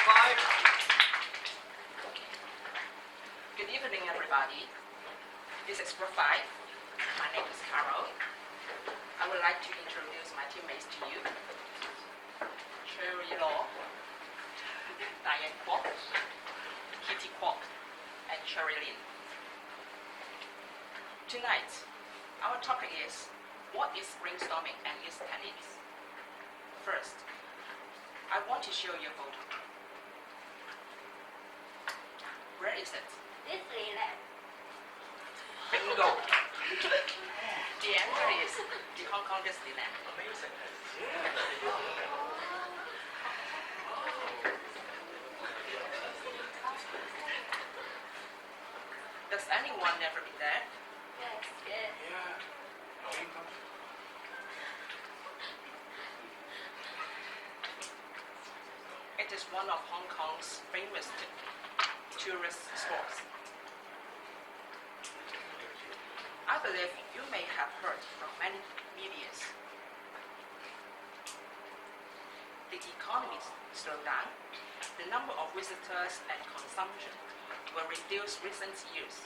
Good evening, everybody. This is Group 5. My name is Carol. I would like to introduce my teammates to you. Cherry Law, Diane Kwok, Kitty Kwok, and Cherry Lin. Tonight, our topic is, what is brainstorming and its techniques? First, I want to show you a photo. Where is it? Disneyland. Bingo! The answer is the Hong Kong Disneyland. Amazing. Does anyone ever been there? Yes, yes. It is one of Hong Kong's famous tourist spots. I believe you may have heard from many medias. The economy slowed down, the number of visitors and consumption were reduced recent years.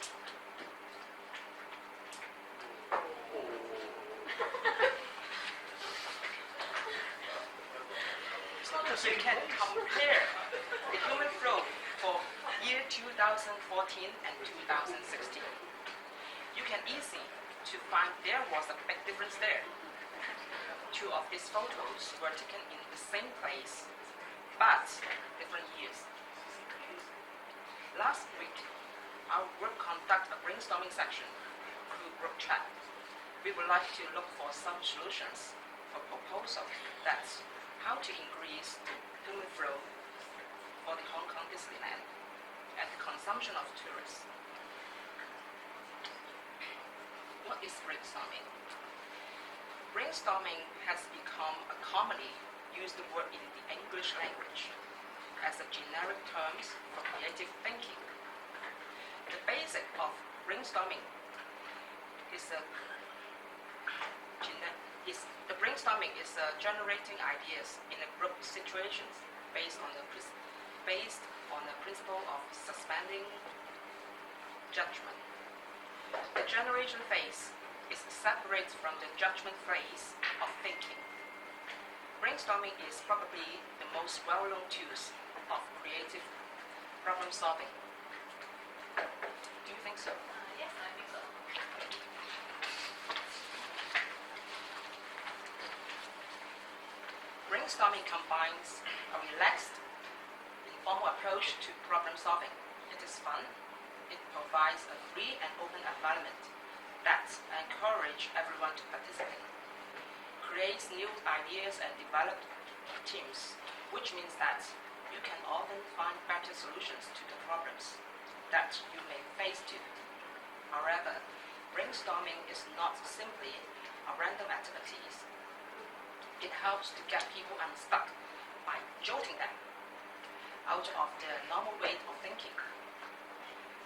You can compare the human flow for year 2014 and 2016. You can easily to find there was a big difference there. Two of these photos were taken in the same place, but different years. Last week, our group conducted a brainstorming section through group chat. We would like to look for some solutions for proposals that's how to increase human flow for the Hong Kong Disneyland and the consumption of tourists. What is brainstorming? Brainstorming has become a commonly used word in the English language as a generic term for creative thinking. The basic of brainstorming is generating ideas in a group situations based on the principle of suspending judgment. The generation phase is separate from the judgment phase of thinking. Brainstorming is probably the most well-known tools of creative problem solving. Do you think so? Yes, I think so. Brainstorming combines a relaxed, informal approach to problem solving. It is fun. It provides a free and open environment that encourages everyone to participate, creates new ideas and develop teams, which means that you can often find better solutions to the problems that you may face too. However, brainstorming is not simply a random activity. It helps to get people unstuck by jolting them out of their normal way of thinking.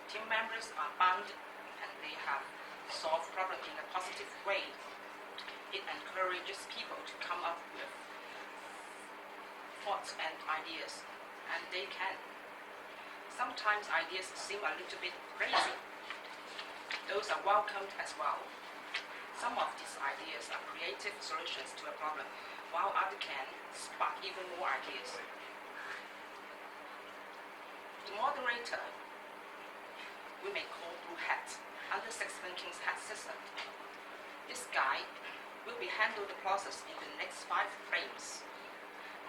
Team members are bound and they have solved problems in a positive way. It encourages people to come up with thoughts and ideas, and they can. Sometimes ideas seem a little bit crazy. Those are welcomed as well. Some of these ideas are creative solutions to a problem, while others can spark even more ideas. The moderator, we may call Blue Hat, under Six Thinking's Hat system. This guy will be handle the process in the next 5 frames.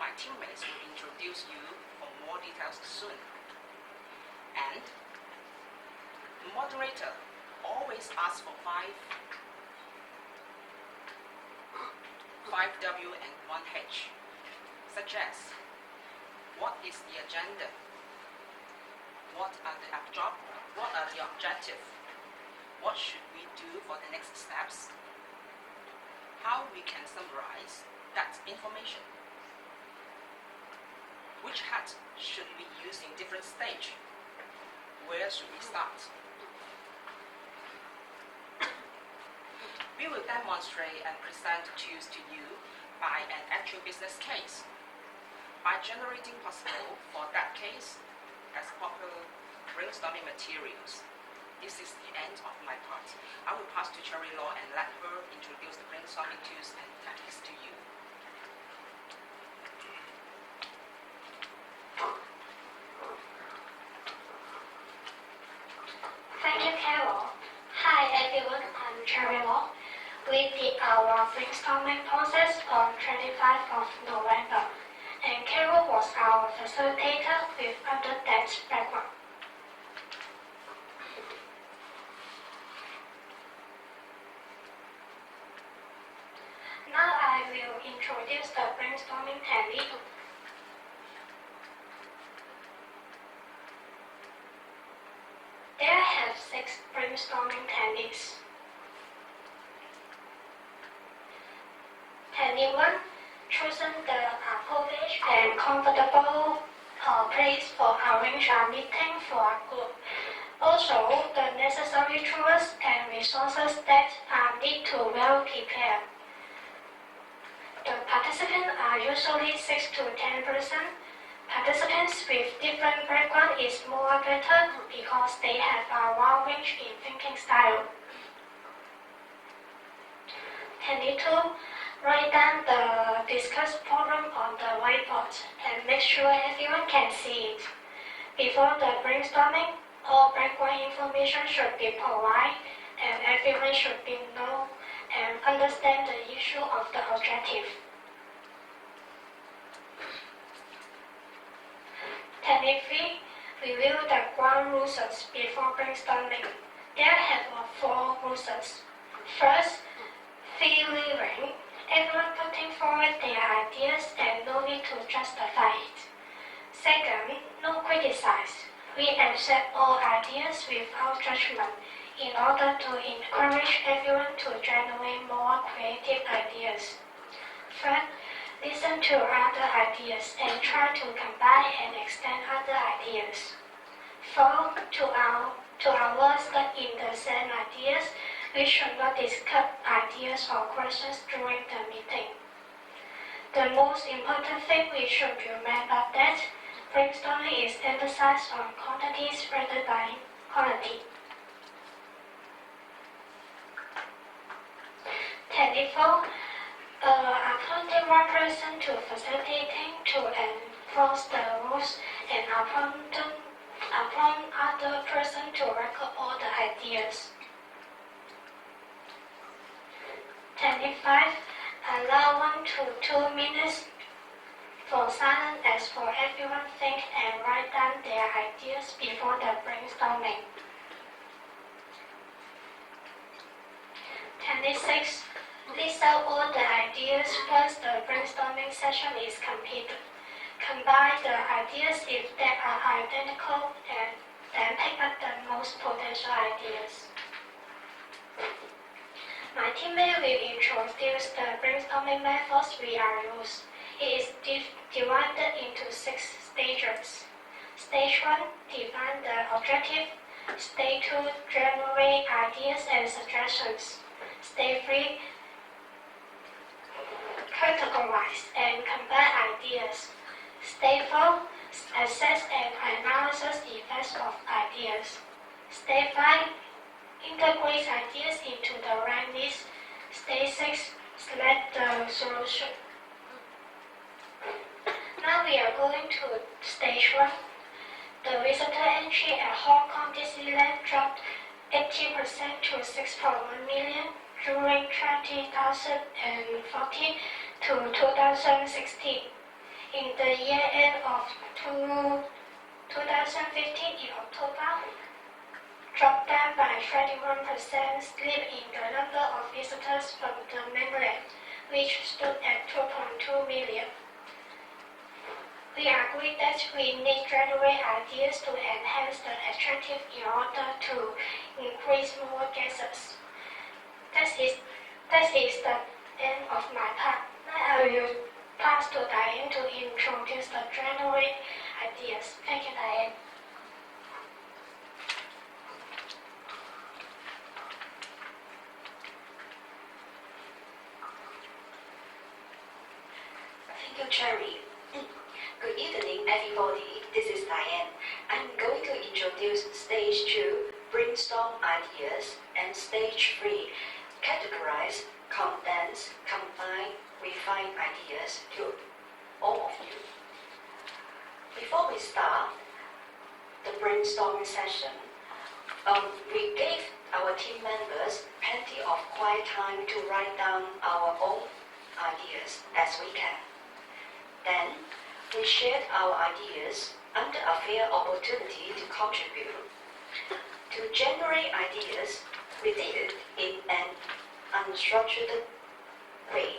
My teammates will introduce you for more details soon. And the moderator always asks for 5W and 1H, such as, what is the agenda? What are the objectives? What should we do for the next steps? How we can summarize that information? Which hat should we use in different stage? Where should we start? We will demonstrate and present tools to you by an actual business case. by generating possible, for that case, as popular brainstorming materials. This is the end of my part. I will pass to Cherry Law and let her introduce the brainstorming tools and tactics to you. Thank you, Carol. Hi everyone, I'm Cherry Law. We did our brainstorming process on 25th of November, and Carol was our facilitator with other dance background. Now I will introduce the brainstorming technique. There have 6 brainstorming techniques. Technique 1. Choosing the appropriate and comfortable place for arrange a meeting for a group. Also, the necessary tools and resources that are need to well prepared. The participants are usually 6 to 10%. Participants with different background is more better because they have a wide range in thinking style. Technique 2. Write down the discussed problem on the whiteboard and make sure everyone can see it. Before the brainstorming, all background information should be provided and everyone should be know and understand the issue of the objective. Technique 3. Review the ground rules before brainstorming. There are 4 rules. First, free leaving. Everyone putting forward their ideas and no need to justify it. Second, no criticize. We accept all ideas without judgment in order to encourage everyone to generate more creative ideas. Third, listen to other ideas and try to combine and extend other ideas. Fourth, to avoid stuck in the same ideas, we should not discuss ideas or questions during the meeting. The most important thing we should remember that brainstorming is emphasized on quantities rather than quality. Technique 4. Appointing one person to facilitating to enforce the rules and appoint other person to record all the ideas. Technique 5. Allow 1 to 2 minutes for silence as for everyone think and write down their ideas before the brainstorming. Technique 6. List out all the ideas once the brainstorming session is completed. Combine the ideas if they are identical and then pick up the most potential ideas. My teammate will introduce the brainstorming methods we are using. It is divided into 6 stages. Stage 1, define the objective. Stage 2, generate ideas and suggestions. Stage 3, categorize and combine ideas. Stage 4, assess and analyze the effects of ideas. Stage 5, integrate ideas into the right list. Stage 6, select the solution. Now we are going to stage 1. The visitor entry at Hong Kong Disneyland dropped 80% to 6.1 million during 2014 to 2016. In the year end of 2015 in October, dropped down by 31%, slip in the number of visitors from the mainland, which stood at 2.2 million. We agree that we need generate ideas to enhance the attractive in order to increase more guests. That is the end of my part. Now I will pass to Diane to introduce the generate ideas. Thank you, Diane. Thank you, Cherry. Good evening, everybody. This is Diane. I'm going to introduce Stage 2, Brainstorm Ideas, and Stage 3, Categorize, Condense, Combine, Refine Ideas to all of you. Before we start the brainstorming session, we gave our team members plenty of quiet time to write down our own ideas as we can. Then, we shared our ideas under a fair opportunity to contribute. To generate ideas, we did it in an unstructured way.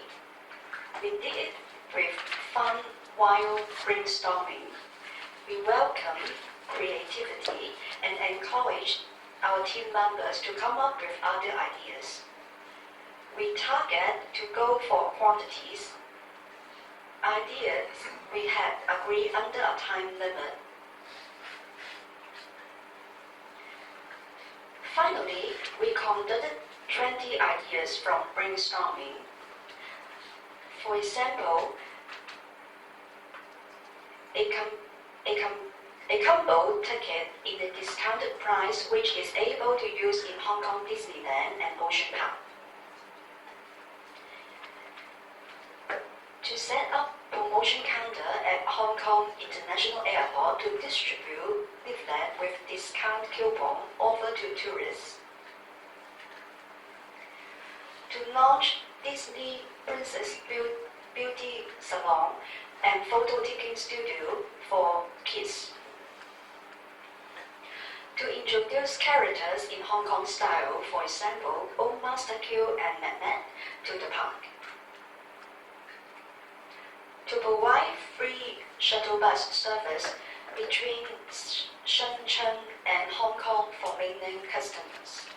We did it with fun while brainstorming. We welcomed creativity and encouraged our team members to come up with other ideas. We target to go for quantities. Ideas we had agreed under a time limit. Finally, we conducted 20 ideas from brainstorming. For example, a combo ticket in the discounted price which is able to use in Hong Kong Disneyland and Ocean Park. To set up promotion counter at Hong Kong International Airport to distribute leaflet with discount coupon offered to tourists. To launch Disney Princess Beauty Salon and photo taking studio for kids. To introduce characters in Hong Kong style, for example, Old Master Q and Nat to the park. To provide free shuttle bus service between Shenzhen and Hong Kong for mainland customers.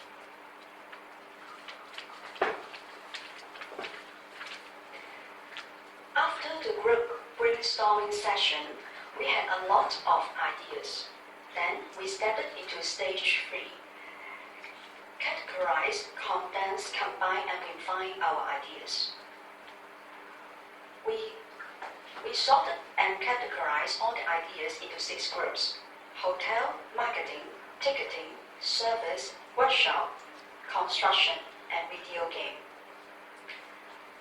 After the group brainstorming session, we had a lot of ideas. Then we stepped into Stage 3. Categorize, condense, combine, and refine our ideas. We sorted and categorized all the ideas into 6 groups: hotel, marketing, ticketing, service, workshop, construction, and video game.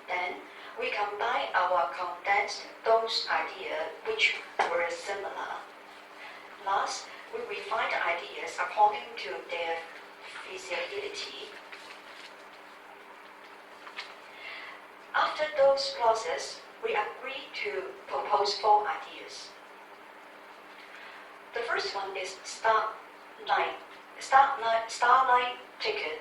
Then we combined our condensed those ideas which were similar. Last, we refined the ideas according to their feasibility. After those process, we agreed to propose 4 ideas. The first one is Starlight ticket.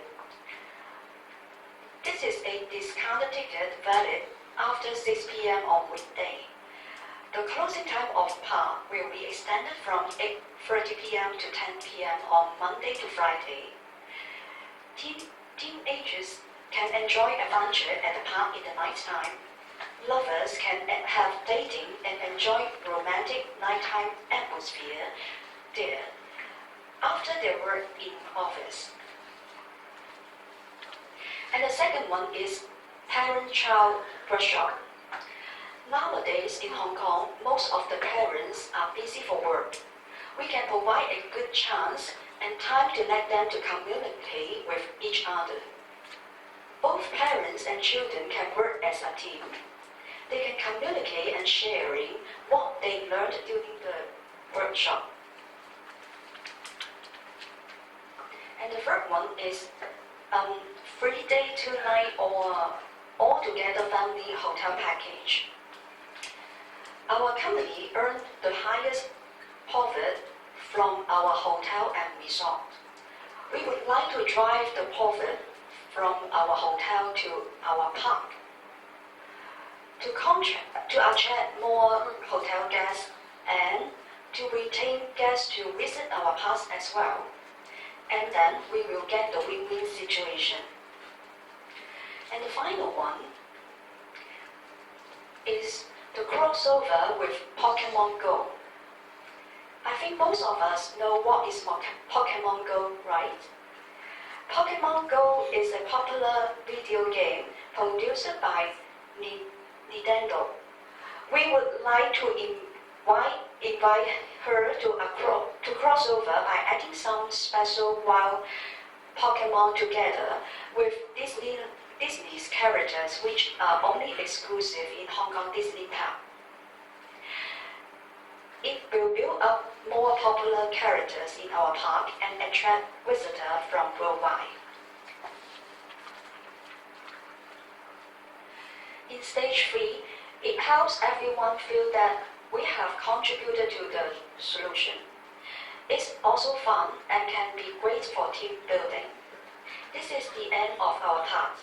This is a discounted ticket valid after 6 p.m. on weekday. The closing time of park will be extended from 8:30 p.m. to 10 p.m. on Monday to Friday. Teenagers can enjoy adventure at the park in the nighttime. Lovers can have dating and enjoy romantic nighttime atmosphere there after their work in office. And the second one is parent-child workshop. Nowadays in Hong Kong, most of the parents are busy for work. We can provide a good chance and time to let them to communicate with each other. Both parents and children can work as a team. They can communicate and sharing what they learned during the workshop. And the third one is 3-day, 2-night or all-together family hotel package. Our company earned the highest profit from our hotel and resort. We would like to drive the profit from our hotel to our park. To attract more hotel guests and to retain guests to visit our parks as well. And then we will get the win-win situation. And the final one is the crossover with Pokemon Go. I think most of us know what is Pokemon Go, right? Pokemon Go is a popular video game produced by Nintendo, We would like to invite her to cross over by adding some special wild Pokemon together with Disney's characters, which are only exclusive in Hong Kong Disneytown. It will build up more popular characters in our park and attract visitors from worldwide. In stage 3, it helps everyone feel that we have contributed to the solution. It's also fun and can be great for team building. This is the end of our part.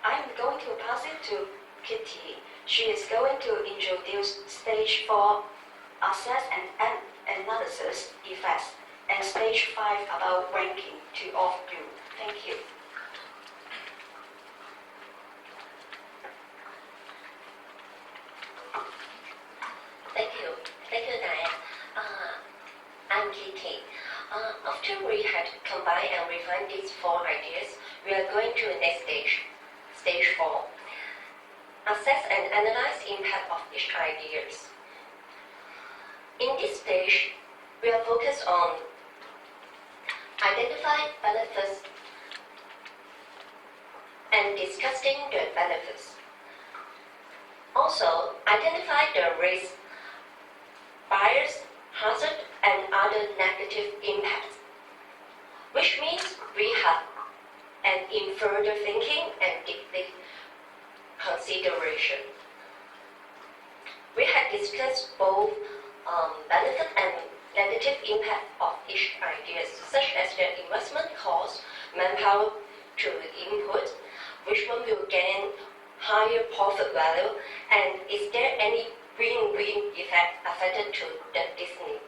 I'm going to pass it to Kitty. She is going to introduce stage 4, assess and analysis effects, and stage 5 about ranking to all of you. Thank you. Thank you, Diane. I'm Kitty. After we had combined and refined these 4 ideas, we are going to the next stage 4. Assess and analyze impact of each ideas. In this stage, we are focused on identifying benefits and discussing the benefits. Also, identify the risks, bias, hazard, and other negative impacts, which means we have an in further thinking and deeply consideration. We had discussed both benefit and negative impact of each idea, such as the investment cost, manpower to input, which one will gain higher profit value, and is there any win-win effect affected to the Disney?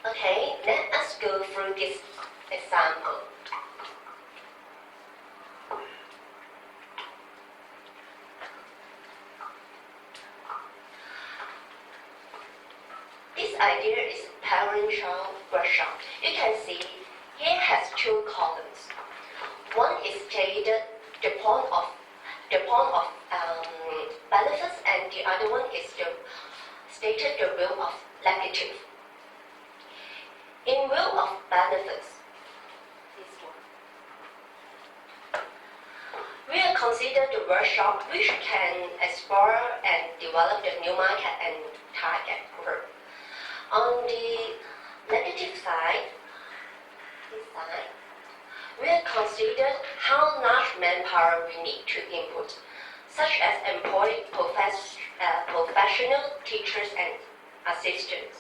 Okay, let us go through this example. This idea is parent-child workshop. You can see here has 2 columns. One is stated the point of benefits, and the other one is stated the will of negative. In will of benefits, this one, we will consider the workshop which can explore and develop the new market and target group. On the negative side, this side, we will consider how much manpower we need to input, such as employ professional teachers and assistants.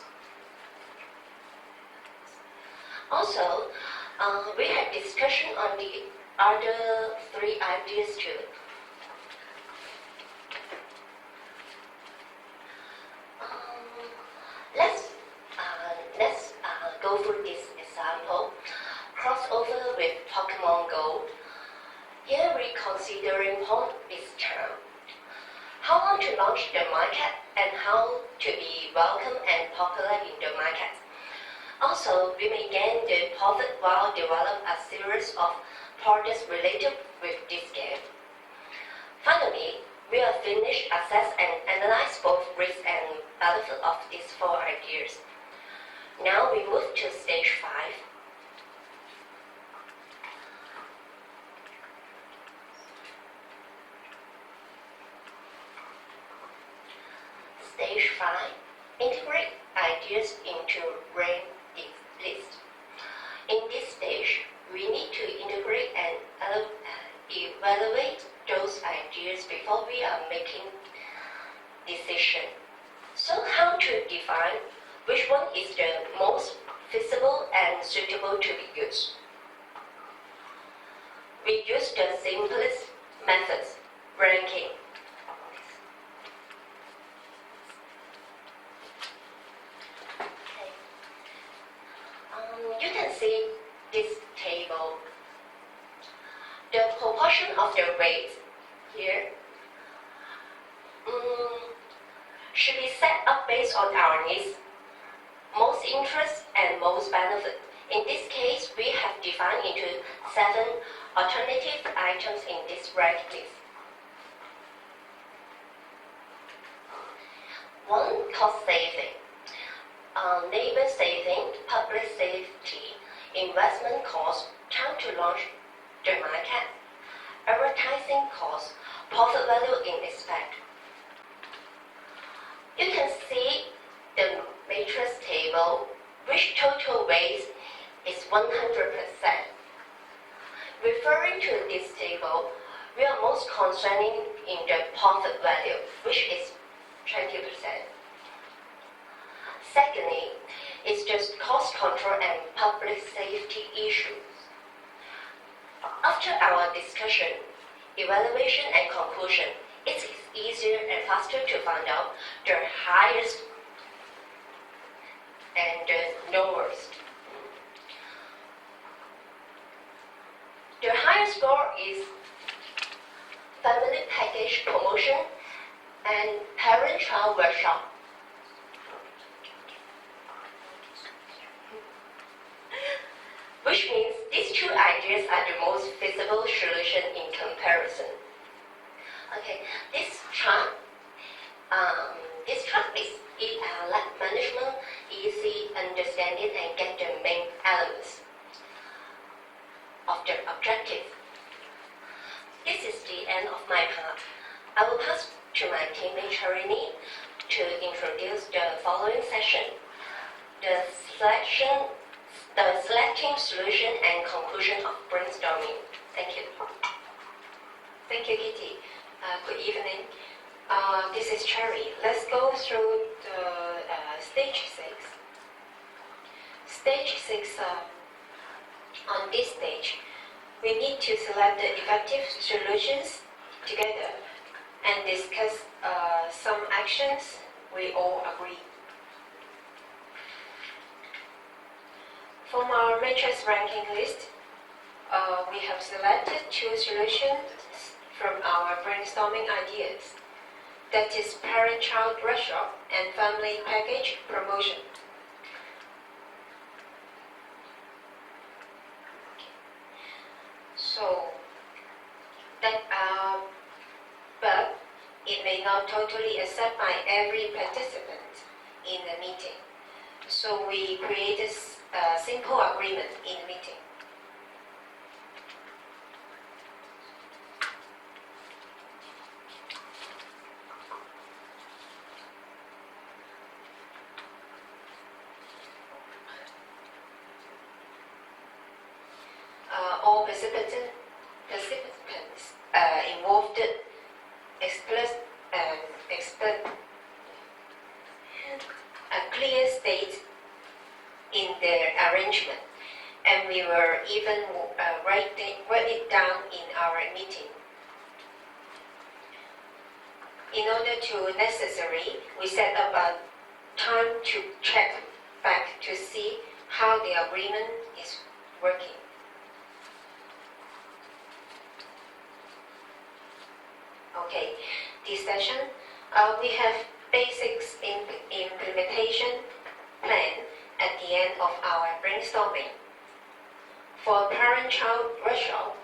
Also, we had discussion on the other 3 ideas too. Let's go through this example. Crossover with Pokemon Go. Here we're considering Palm Beach Town. How long to launch the market and how to be welcome and popular in the market. Also, we may gain the profit while develop a series of products related with this game. Finally, we will finish, assess and analyze both risk and benefit of these 4 ideas. Now we move to stage 5. Stage 5. Integrate ideas into rank list. In this stage, we need to integrate and evaluate those ideas before we are making decision. So how to define which one is the most feasible and suitable to be used? We use the simplest methods, ranking. You can see this table. The proportion of the weight here should be set up based on our needs, most interest and most benefit. In this case, we have defined into 7 alternative items in this rank list. public safety, investment costs, time to launch the market, advertising costs, profit value in expect. You can see the matrix table, which total weight is 100%. Referring to this table, we are most concerning in the profit value, which is 20%. Secondly, it's just cost control and public safety issues. After our discussion, evaluation and conclusion, it is easier and faster to find out the highest and the lowest. The highest score is family package promotion and parent-child workshop. Which means these two ideas are the most feasible solution in comparison. Okay, this chart is let management easy understand it and get the main elements of the objective. This is the end of my part. I will pass to my teammate Charini to introduce the following session, the selecting solution and conclusion of brainstorming. Thank you. Thank you, Kitty. Good evening. This is Cherry. Let's go through the stage 6. Stage 6, on this stage, we need to select the effective solutions together and discuss some actions we all agree. From our matrix ranking list, we have selected 2 solutions from our brainstorming ideas. That is parent-child workshop and family package promotion. So, but it may not totally accepted by every participant in the meeting. So we created a simple agreement in the meeting. All participants involved expressed a clear state in their arrangement, and we were even write it down in our meeting. In order to necessary, we set up a time to check back to see how the agreement is working. Okay, this session, we have basics in implementation plan at the end of our brainstorming. For parent-child workshop,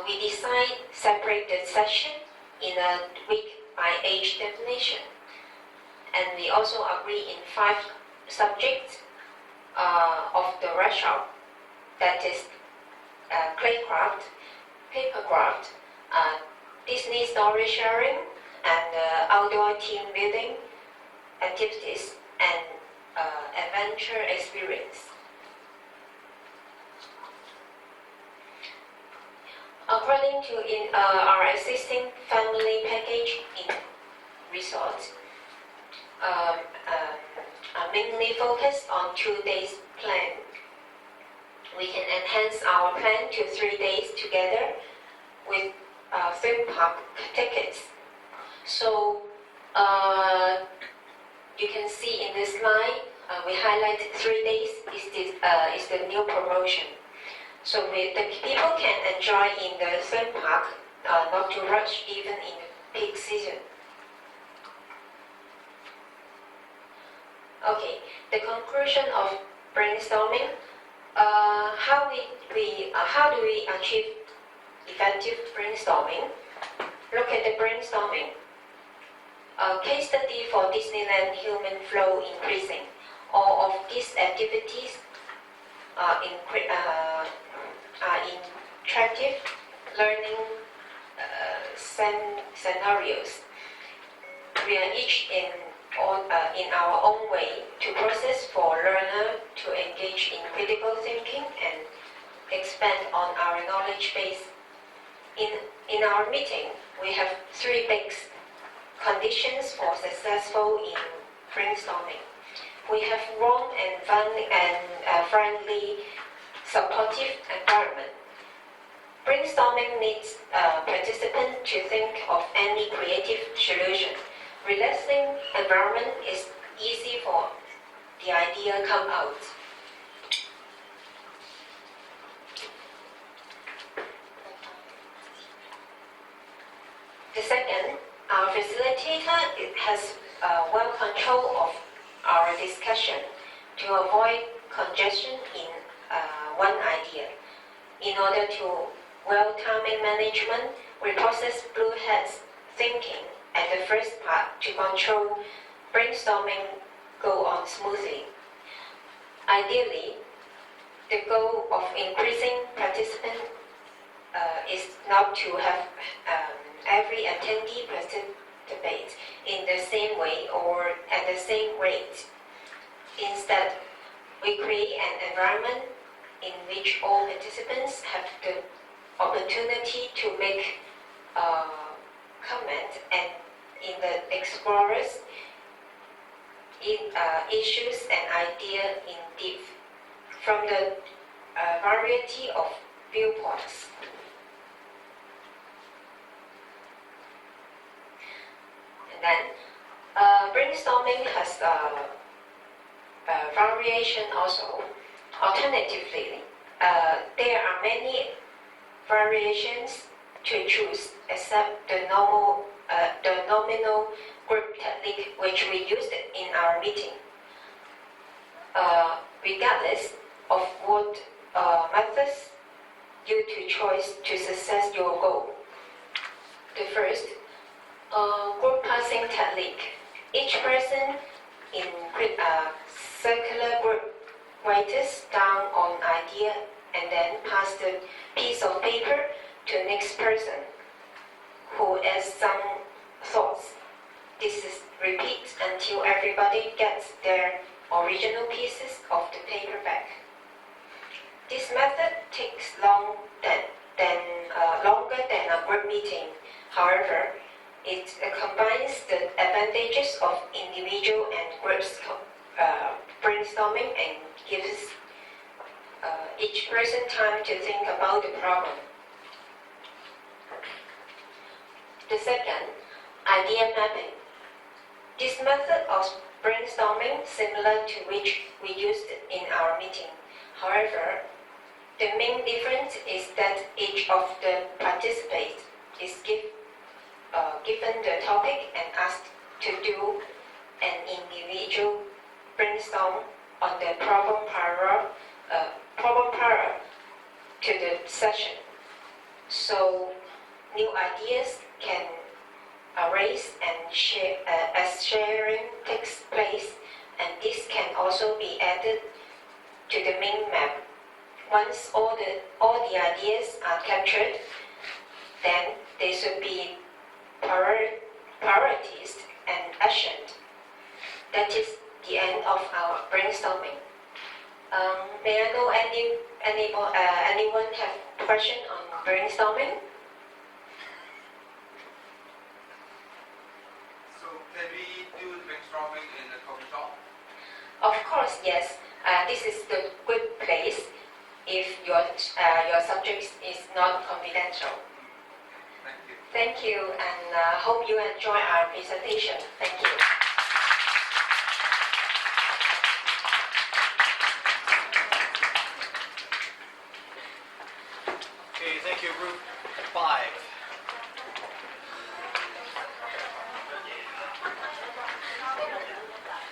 we decide separate the session in a week by age definition, and we also agree in 5 subjects of the workshop, that is claycraft, papercraft, Disney story sharing, and outdoor team building activities, and adventure experience. According to our existing family package in resorts, mainly focused on 2 days plan. We can enhance our plan to 3 days together with theme park tickets. So you can see in this slide, we highlight 3 days is the new promotion. So the people can enjoy in the theme park, not to rush even in the peak season. Okay, the conclusion of brainstorming. How do we achieve effective brainstorming? Look at the brainstorming. A case study for Disneyland human flow increasing. All of these activities are interactive learning scenarios. We are each in our own way to process for learner to engage in critical thinking and expand on our knowledge base. In our meeting, we have 3 big conditions for successful in brainstorming. We have warm and fun and friendly, supportive environment. Brainstorming needs participants to think of any creative solution. Relaxing environment is easy for the idea come out. The second, our facilitator has well control of our discussion to avoid congestion in one idea. In order to well-timing management, we process blue heads thinking at the first part to control brainstorming go on smoothly. Ideally, the goal of increasing participant is not to have every attendee participate in the same way or at the same rate. Instead, we create an environment in which all participants have the opportunity to make comment and in the explorers issues and ideas in depth from the variety of viewpoints. And then brainstorming has variation also. Alternatively, there are many variations to choose except the nominal group technique which we used in our meeting. Regardless of what methods you to choose to success your goal. The first, group passing technique. Each person in circular group writes down an idea and then pass the piece of paper to the next person who adds some thoughts. This is repeat until everybody gets their original pieces of the paper back. This method takes longer than a group meeting. However, it combines the advantages of individual and groups brainstorming and gives each person time to think about the problem. The second, idea mapping. This method of brainstorming similar to which we used in our meeting. However, the main difference is that each of the participants is given the topic and asked to do an individual brainstorm on the problem prior to the session. So new ideas can arise and share as sharing takes place, and this can also be added to the main map. Once all the ideas are captured, then they should be prioritized and actioned. That is the end of our brainstorming. May I know anyone have question on brainstorming? So can we do brainstorming in the coffee shop? Of course, yes. This is the good place if your subject is not confidential. Thank you. Thank you, and hope you enjoy our presentation. Thank you.